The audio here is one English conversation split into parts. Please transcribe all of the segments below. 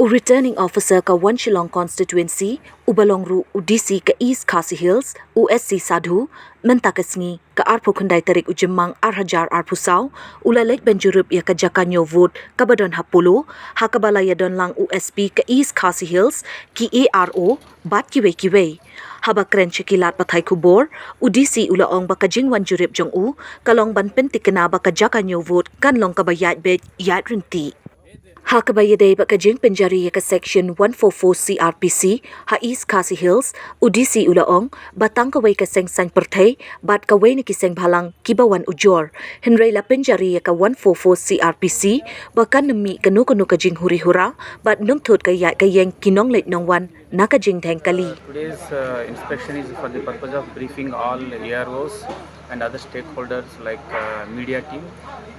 Returning officer ka Wan Shillong constituency, Ubalongru UDC ka East Khasi Hills, USC Sadhu, Haka Sngi ka Arpho Khandai Tarik Ujimang Arhajar Arphusau, Iaid Beit Jurip ya ka Haka Ñiew vote Kabadon Hapolo, Hakabalaya Don Lang USP ka East Khasi Hills, KIWEI, Bat KIWEI. Haba kren chikilat pathai kubor, UDC ulaong baka Jingwan Jurip jong u, kalong ban pentikana baka Haka Ñiew vote kanlong ka Iaid Beit Iaid Rinti. KIWEI baka Jingpynjari ka section 144 Crpc ha East Khasi Hills UDC ulaong batang KIWEI ka seng perthai bat KIWEI ni kiseng bhalang kibawan ujor Henry la Pinjari ka 144 Crpc bakan nemi kanu ka jing huri hura bat num thot ka ya ka yeng kinong leit nongwan naka jing theng kali. Today's inspection is for the purpose of briefing all AROs and other stakeholders like media team,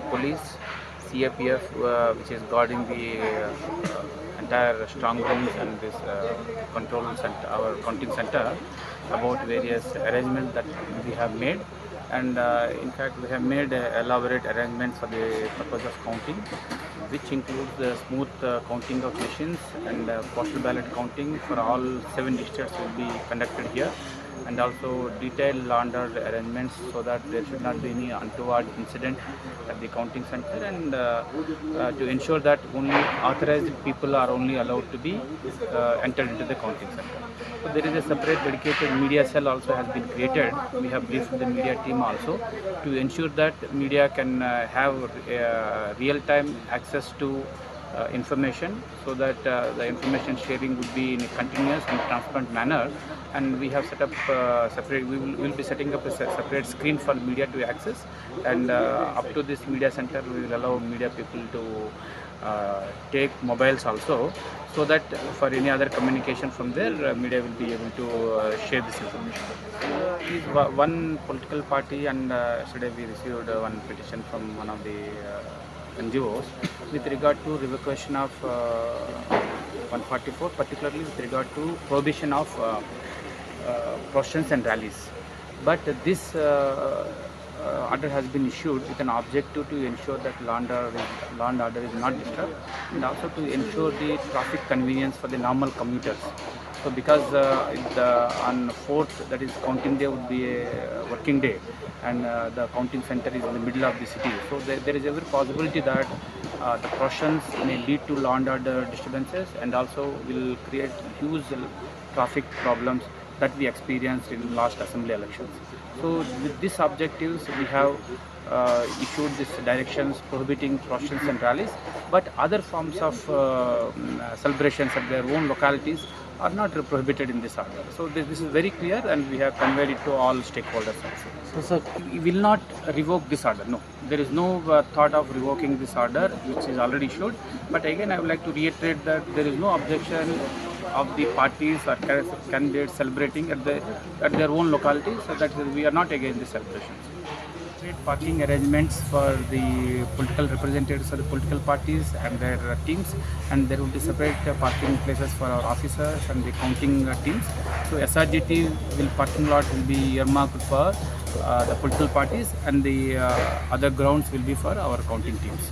police, CAPF, which is guarding the entire strong rooms and this control center, our counting center, about various arrangements that we have made. And in fact, we have made elaborate arrangements for the purpose of counting, which includes the smooth counting of machines and postal ballot counting for all 7 districts will be conducted here, and also detailed law and order arrangements so that there should not be any untoward incident at the counting center, and to ensure that only authorized people are only allowed to be entered into the counting center. So there is a separate dedicated media cell also has been created. We have briefed the media team also to ensure that media can have real-time access to information, so that the information sharing would be in a continuous and transparent manner. And we have set up separate. We will be setting up a separate screen for media to access, and up to this media center, we will allow media people to take mobiles also, so that for any other communication from there, media will be able to share this information. One political party, and yesterday we received one petition from one of the NGOs with regard to revocation of 144, particularly with regard to prohibition of processions and rallies. But this order has been issued with an objective to ensure that law and order is not disturbed, and also to ensure the traffic convenience for the normal commuters. So because on 4th, that is counting day, would be a working day, and the counting center is in the middle of the city. So there is every possibility that the processions may lead to law and order disturbances, and also will create huge traffic problems that we experienced in last assembly elections. So with these objectives, we have issued these directions prohibiting processions and rallies, but other forms of celebrations at their own localities are not prohibited in this order. So this is very clear, and we have conveyed it to all stakeholders also. So sir, we will not revoke this order. No, there is no thought of revoking this order, which is already issued. But again, I would like to reiterate that there is no objection of the parties or candidates celebrating at their own localities, so that we are not against the celebrations. Parking arrangements for the political representatives of the political parties and their teams, and there will be separate parking places for our officers and the counting teams. So SRGT parking lot will be earmarked for the political parties, and the other grounds will be for our counting teams.